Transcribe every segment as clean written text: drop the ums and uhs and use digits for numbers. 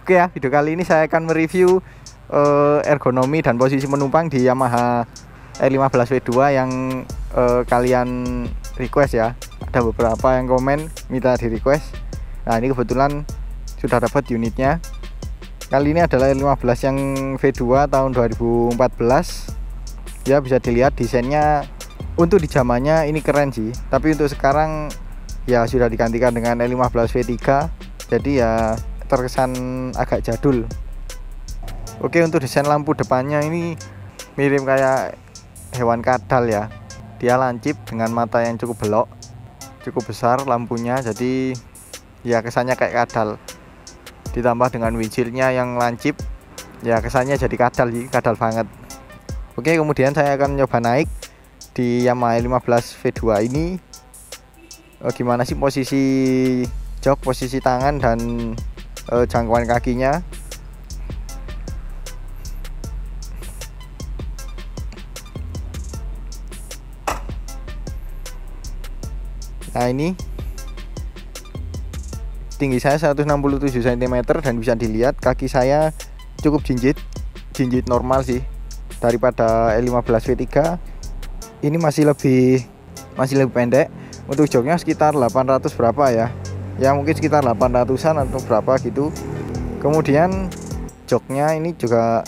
Oke ya, video kali ini saya akan mereview ergonomi dan posisi penumpang di Yamaha R15V2 yang kalian request ya. Ada beberapa yang komen minta di request. Nah, ini kebetulan sudah dapat unitnya. Kali ini adalah R15 yang V2 tahun 2014. Ya, bisa dilihat desainnya untuk di zamannya ini keren sih. Tapi untuk sekarang ya sudah digantikan dengan R15 V3. Jadi ya terkesan agak jadul. Oke, untuk desain lampu depannya ini mirip kayak hewan kadal ya. Dia lancip dengan mata yang cukup belok, cukup besar lampunya, jadi ya kesannya kayak kadal. Ditambah dengan windshield-nya yang lancip, ya kesannya jadi kadal sih, kadal banget. Oke, kemudian saya akan coba naik di Yamaha R15 V2 ini. Gimana sih posisi jok, posisi tangan dan jangkauan kakinya. Nah, ini tinggi saya 167 cm dan bisa dilihat kaki saya cukup jinjit normal sih daripada L15 V3. Ini masih lebih pendek. Untuk joknya sekitar 800 berapa ya, mungkin sekitar 800-an atau berapa gitu. Kemudian joknya ini juga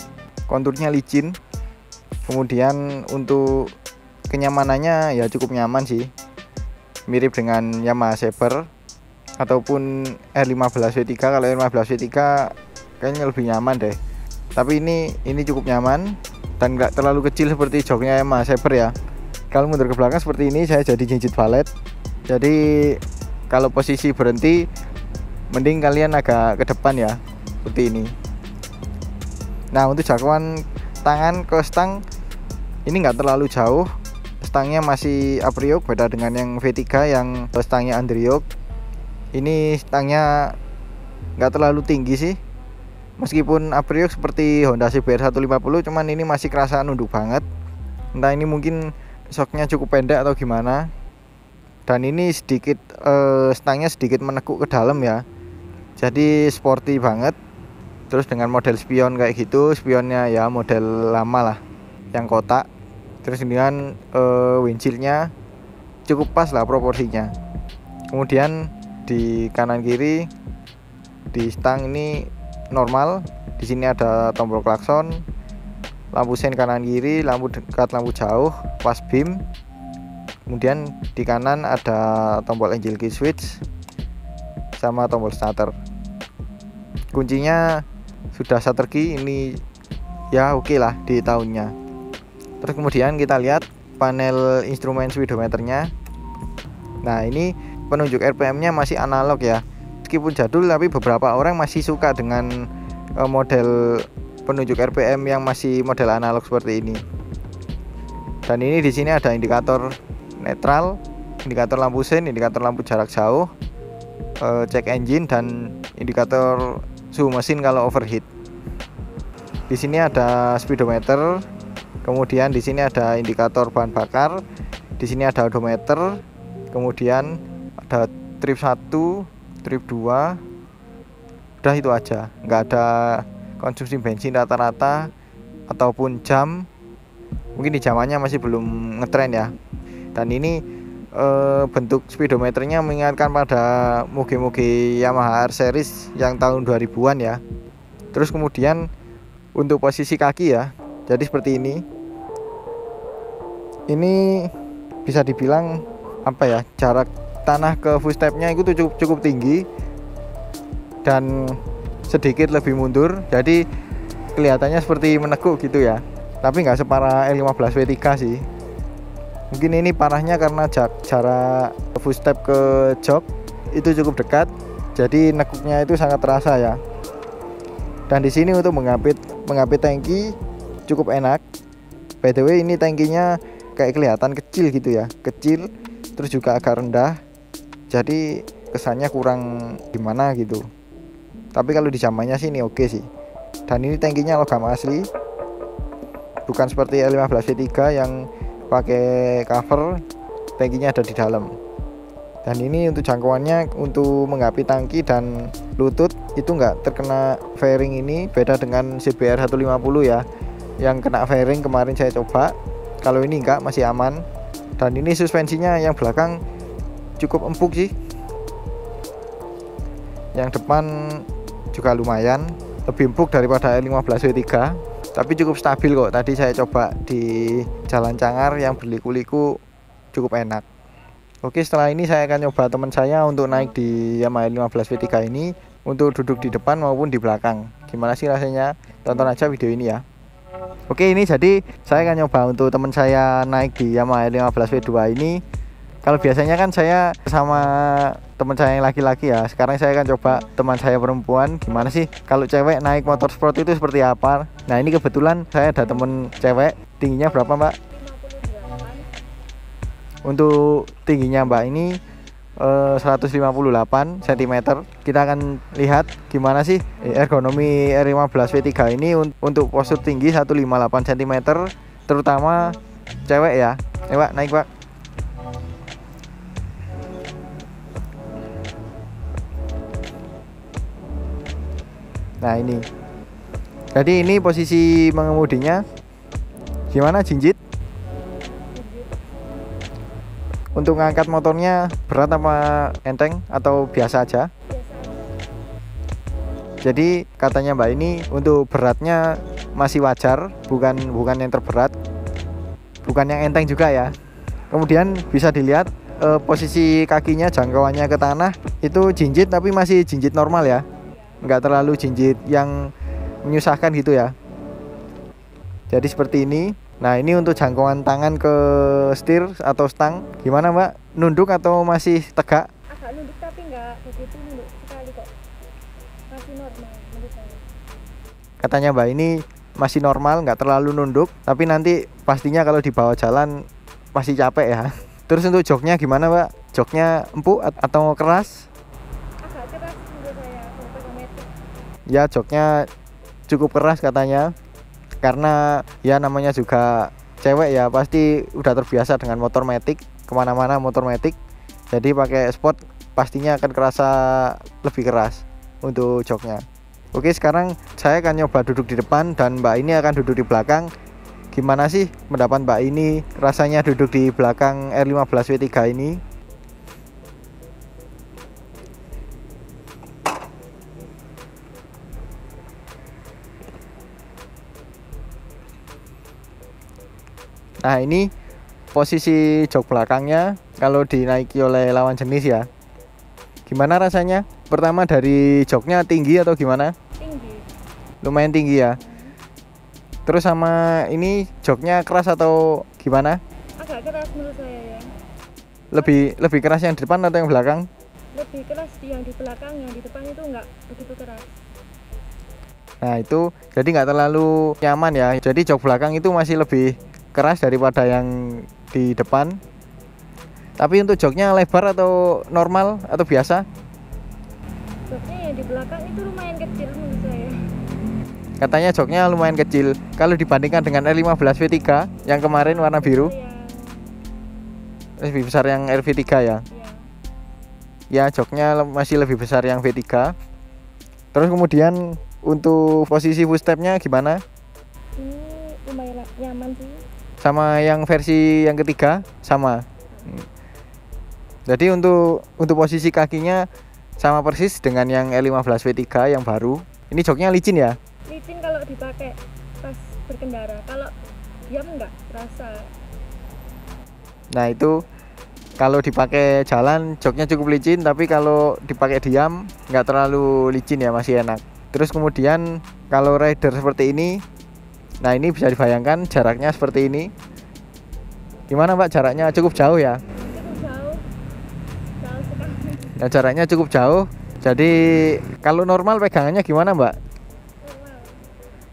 konturnya licin. Kemudian untuk kenyamanannya ya cukup nyaman sih, mirip dengan Yamaha Saber ataupun R15 V3. Kalau R15 V3 kayaknya lebih nyaman deh, tapi ini cukup nyaman dan nggak terlalu kecil seperti joknya Yamaha Saber ya. Kalau mundur ke belakang seperti ini saya jadi jinjit valet. Jadi kalau posisi berhenti mending kalian agak ke depan ya, seperti ini. Nah, untuk jangkauan tangan ke stang ini nggak terlalu jauh. Stangnya masih apriok, beda dengan yang V3 yang stangnya underyoke. Ini stangnya nggak terlalu tinggi sih, meskipun apriok seperti Honda CBR 150, cuman ini masih kerasa nunduk banget. Entah ini mungkin shocknya cukup pendek atau gimana. Dan ini sedikit stangnya sedikit menekuk ke dalam ya, jadi sporty banget. Terus dengan model spion kayak gitu, spionnya ya model lama lah yang kotak. Terus dengan windshield-nya cukup pas lah proporsinya. Kemudian di kanan kiri di stang ini normal. Di sini ada tombol klakson, lampu sein kanan kiri, lampu dekat, lampu jauh, pas beam. Kemudian di kanan ada tombol angel key switch sama tombol starter. Kuncinya sudah starter key, ini ya oke lah di tahunnya. Terus kemudian kita lihat panel instrumen speedometernya. Nah, ini penunjuk RPM-nya masih analog ya. Meskipun jadul, tapi beberapa orang masih suka dengan model penunjuk RPM yang masih model analog seperti ini. Dan ini di sini ada indikator netral, indikator lampu sein, indikator lampu jarak jauh, cek engine, dan indikator suhu mesin kalau overheat. Di sini ada speedometer, kemudian di sini ada indikator bahan bakar, di sini ada odometer, kemudian ada trip 1, trip 2. Udah itu aja, nggak ada konsumsi bensin rata-rata ataupun jam. Mungkin di zamannya masih belum ngetren ya. Dan ini bentuk speedometernya mengingatkan pada moge-moge Yamaha R series yang tahun 2000-an ya. Terus kemudian untuk posisi kaki ya, jadi seperti ini. Ini bisa dibilang apa ya, jarak tanah ke footstep-nya itu cukup tinggi dan sedikit lebih mundur, jadi kelihatannya seperti menekuk gitu ya. Tapi nggak separah L15 V3 sih. Mungkin ini parahnya karena jarak footstep ke jok itu cukup dekat, jadi nekuknya itu sangat terasa ya. Dan di sini untuk mengapit tangki cukup enak. By the way, ini tangkinya kayak kelihatan kecil gitu ya, kecil, terus juga agak rendah, jadi kesannya kurang gimana gitu. Tapi kalau di zamannya sih ini oke sih. Dan ini tangkinya logam asli, bukan seperti L15 V3 yang pakai cover, tangkinya ada di dalam. Dan ini untuk jangkauannya untuk menggapi tangki dan lutut itu nggak terkena fairing. Ini beda dengan CBR 150 ya, yang kena fairing kemarin saya coba. Kalau ini enggak, masih aman. Dan ini suspensinya yang belakang cukup empuk sih, yang depan juga lumayan lebih empuk daripada R15 W3, tapi cukup stabil kok. Tadi saya coba di jalan Cangar yang berliku-liku cukup enak. Oke, setelah ini saya akan coba teman saya untuk naik di Yamaha R15 W3 ini, untuk duduk di depan maupun di belakang. Gimana sih rasanya? Tonton aja video ini ya. Oke, ini jadi saya akan coba untuk teman saya naik di Yamaha R15 W2 ini. Kalau biasanya kan saya sama teman saya yang laki-laki ya. Sekarang saya akan coba teman saya perempuan. Gimana sih kalau cewek naik motor sport itu seperti apa? Nah, ini kebetulan saya ada temen cewek. Tingginya berapa, Mbak? 58. Untuk tingginya Mbak ini 158 cm. Kita akan lihat gimana sih ergonomi R15 W3 ini untuk postur tinggi 158 cm, terutama cewek ya. Pak, naik Pak. Nah, ini. Jadi ini posisi mengemudinya. Gimana, jinjit? Untuk ngangkat motornya berat apa enteng atau biasa aja? Jadi katanya Mbak ini untuk beratnya masih wajar, bukan yang terberat, bukan yang enteng juga ya. Kemudian bisa dilihat posisi kakinya, jangkauannya ke tanah itu jinjit, tapi masih jinjit normal ya, nggak terlalu jinjit yang menyusahkan gitu ya. Jadi seperti ini. Nah, ini untuk jangkauan tangan ke setir atau stang. Gimana Mbak? Nunduk atau masih tegak? Agak nunduk tapi nggak begitu nunduk sekali kok. Masih normal menurut saya. Katanya Mbak ini masih normal, nggak terlalu nunduk. Tapi nanti pastinya kalau dibawa jalan masih capek ya. Terus untuk joknya gimana Mbak? Joknya empuk atau keras? Agak keras menurut saya, otomatis. Ya, joknya cukup keras katanya. Karena ya namanya juga cewek ya, pasti udah terbiasa dengan motor matic, kemana-mana motor matic. Jadi pakai sport pastinya akan kerasa lebih keras untuk joknya. Oke, sekarang saya akan nyoba duduk di depan dan Mbak ini akan duduk di belakang. Gimana sih pendapat Mbak ini rasanya duduk di belakang R15 W3 ini? Nah, ini posisi jok belakangnya kalau dinaiki oleh lawan jenis ya. Gimana rasanya? Pertama dari joknya tinggi atau gimana? Tinggi. Lumayan tinggi ya. Terus sama ini joknya keras atau gimana? Agak keras menurut saya ya. Lebih keras yang di depan atau yang belakang? Lebih keras yang di belakang, yang di depan itu nggak begitu keras. Nah, itu jadi nggak terlalu nyaman ya. Jadi jok belakang itu masih lebih keras daripada yang di depan. Tapi untuk joknya lebar atau normal atau biasa? Joknya yang di belakang itu lumayan kecil menurut saya. Katanya joknya lumayan kecil kalau dibandingkan dengan R15 W3 yang kemarin warna biru. Lebih besar yang RV3 ya. Ya, joknya masih lebih besar yang V3. Terus kemudian untuk posisi footstepnya gimana? Ini lumayan nyaman sih. Sama yang versi yang ketiga sama. Jadi untuk posisi kakinya sama persis dengan yang R15 W3 yang baru. Ini joknya licin ya? Licin kalau dipakai pas berkendara. Kalau diam nggak terasa. Nah, itu kalau dipakai jalan joknya cukup licin, tapi kalau dipakai diam nggak terlalu licin ya, masih enak. Terus kemudian kalau rider seperti ini, nah ini bisa dibayangkan jaraknya seperti ini. Gimana Mbak, jaraknya cukup jauh ya? Cukup jauh. Jauh sekali. Nah, jaraknya cukup jauh. Jadi kalau normal pegangannya gimana Mbak? Normal.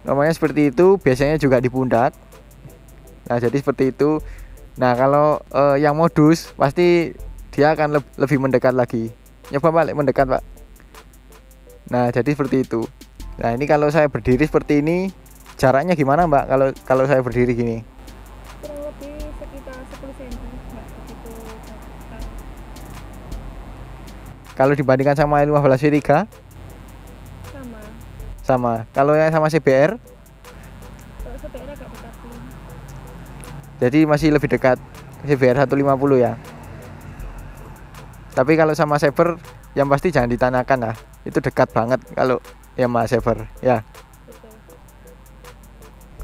Normalnya seperti itu, biasanya juga di pundak. Nah, jadi seperti itu. Nah, kalau yang modus pasti dia akan lebih mendekat lagi. Nyoba balik mendekat Pak. Nah, jadi seperti itu. Nah, ini kalau saya berdiri seperti ini, jaraknya gimana Mbak kalau saya berdiri gini? Kurang lebih sekitar 10 cm, nggak begitu jauh. Kalau dibandingkan sama R15 W3? Sama. Kalau yang sama CBR? Kalau CBR agak dekat sih. Jadi masih lebih dekat CBR 150 ya. Tapi kalau sama Saber yang pasti jangan ditanyakan lah. Itu dekat banget kalau Yamaha Saber ya. Betul.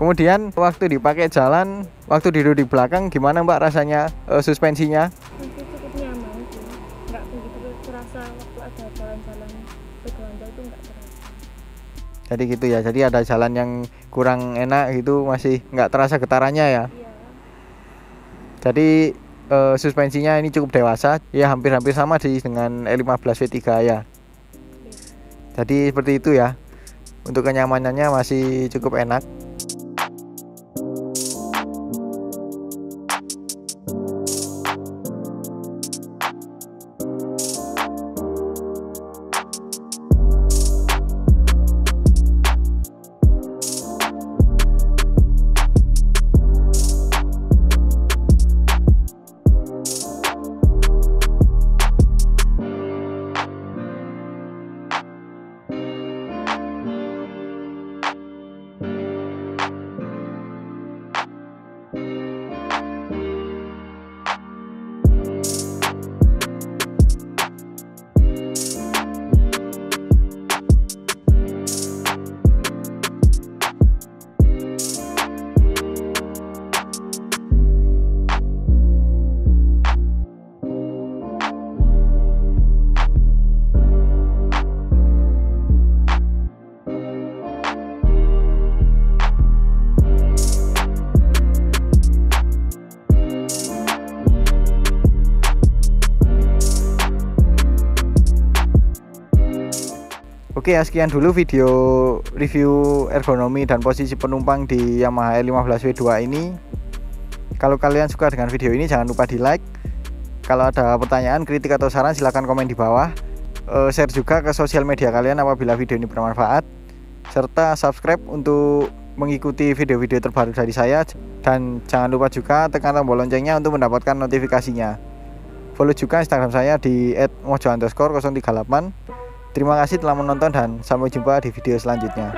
Kemudian waktu dipakai jalan, waktu duduk di belakang gimana Mbak rasanya suspensinya? Masih cukup nyaman sih. Nggak begitu terasa waktu ada jalan-jalan bergelanjang itu nggak terasa. Jadi gitu ya. Jadi ada jalan yang kurang enak gitu masih nggak terasa getarannya ya. Iya. Jadi suspensinya ini cukup dewasa, ya hampir-hampir sama sih dengan E15 V3 ya. Jadi seperti itu ya. Untuk kenyamanannya masih cukup enak. Oke ya, sekian dulu video review ergonomi dan posisi penumpang di Yamaha E15 V2 ini. Kalau kalian suka dengan video ini jangan lupa di like. Kalau ada pertanyaan, kritik atau saran silahkan komen di bawah. Share juga ke sosial media kalian apabila video ini bermanfaat. Serta subscribe untuk mengikuti video-video terbaru dari saya. Dan jangan lupa juga tekan tombol loncengnya untuk mendapatkan notifikasinya. Follow juga Instagram saya di @mojo_038. Terima kasih telah menonton dan sampai jumpa di video selanjutnya.